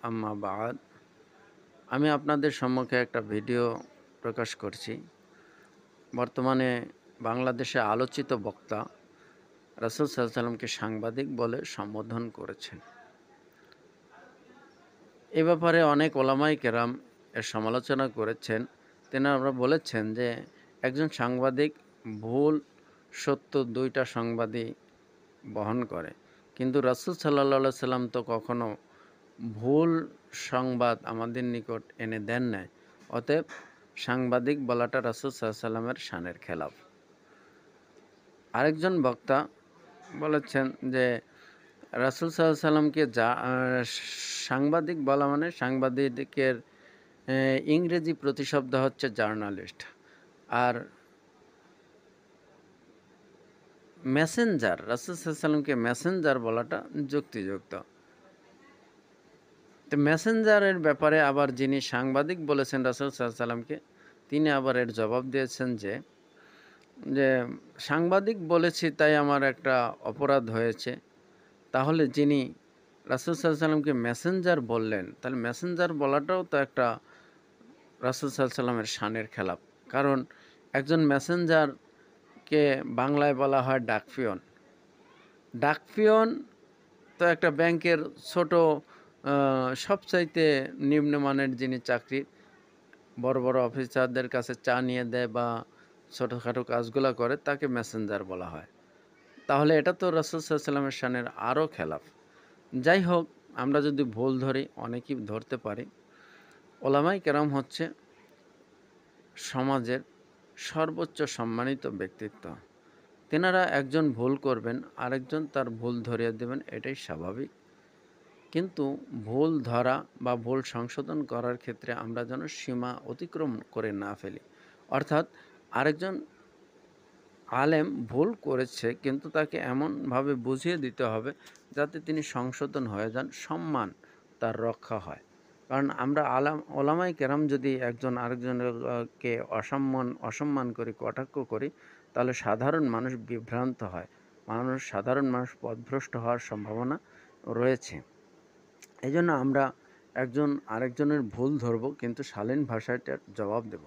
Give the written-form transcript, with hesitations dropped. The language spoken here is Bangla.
আম্মা বাদ আমি আপনাদের সম্মুখে একটা ভিডিও প্রকাশ করছি। বর্তমানে বাংলাদেশে আলোচিত বক্তা রাসূল সাল্লাল্লাহু আলাইহি সাল্লামকে সাংবাদিক বলে সম্বোধন করেছেন। এ ব্যাপারে অনেক ওলামায়ে কেরাম এর সমালোচনা করেছেন। তেনারা বলেছেন যে একজন সাংবাদিক ভুল, সত্য ২ টা সংবাদই বহন করে। কিন্তু রাসূল সাল্লাল্লাহু আলাইহি সাল্লাম তো কখনো ভুল সংবাদ আমাদের নিকট এনে দেন নাই। অতএব সাংবাদিক বলাটা রাসূল সাল্লাল্লাহু আলাইহি সাল্লামের শানের খেলাফ। আরেকজন বক্তা বলেছেন যে রাসূল সাল্লাল্লাহু আলাইহি সাল্লামকে সাংবাদিক বলা মানে সাংবাদিকের ইংরেজি প্রতিশব্দ হচ্ছে জার্নালিস্ট। আর মেসেঞ্জার রাসূল সাল্লাল্লাহু আলাইহি সাল্লামকে মেসেঞ্জার বলাটা যুক্তিযুক্ত। তো মেসেঞ্জারের ব্যাপারে আবার যিনি সাংবাদিক বলেছেন রাসূল সাল্লাল্লাহু আলাইহি সাল্লামকে, তিনি আবার এর জবাব দিয়েছেন যে সাংবাদিক বলেছি তাই আমার একটা অপরাধ হয়েছে। তাহলে যিনি রাসূল সাল্লাল্লাহু আলাইহি সাল্লামকে মেসেঞ্জার বললেন, তাহলে মেসেঞ্জার বলাটাও তো একটা রাসূল সাল্লাল্লাহু আলাইহি সাল্লামের শানের খেলাপ। কারণ একজন মেসেঞ্জারকে বাংলায় বলা হয় ডাকপিয়ন। ডাকপিয়ন তো একটা ব্যাংকের ছোট সবচাইতে নিম্নমানের যিনি চাকরি বড়, বড় অফিসারদের কাছে চা নিয়ে দেয় বা ছোটখাটো কাজগুলা করে তাকে মেসেঞ্জার বলা হয়। তাহলে এটা তো রাসূল সাল্লাল্লাহু আলাইহি সাল্লামের শানের আরও খেলাফ। যাই হোক, আমরা যদি ভুল ধরি, অনেকেই ধরতে পারি। ওলামায়ে কেরাম হচ্ছে সমাজের সর্বোচ্চ সম্মানিত ব্যক্তিত্ব। তেনারা একজন ভুল করবেন, আরেকজন তার ভুল ধরিয়ে দেবেন, এটাই স্বাভাবিক। কিন্তু ভুল ধরা বা ভুল সংশোধন করার ক্ষেত্রে আমরা যেন সীমা অতিক্রম করে না ফেলি। অর্থাৎ আরেকজন আলেম ভুল করেছে কিন্তু তাকে এমনভাবে বুঝিয়ে দিতে হবে যাতে তিনি সংশোধন হয়ে যান, সম্মান তার রক্ষা হয়। কারণ আমরা ওলামায়ে কেরাম যদি একজন আরেকজনের কে অসম্মান করি, কটাক্ষ করি, তাহলে সাধারণ মানুষ বিভ্রান্ত হয়। সাধারণ মানুষ পথভ্রষ্ট হওয়ার সম্ভাবনা রয়েছে। এজন্য আমরা একজন আরেকজনের ভুল ধরব কিন্তু শালীন ভাষায় তার জবাব দেব।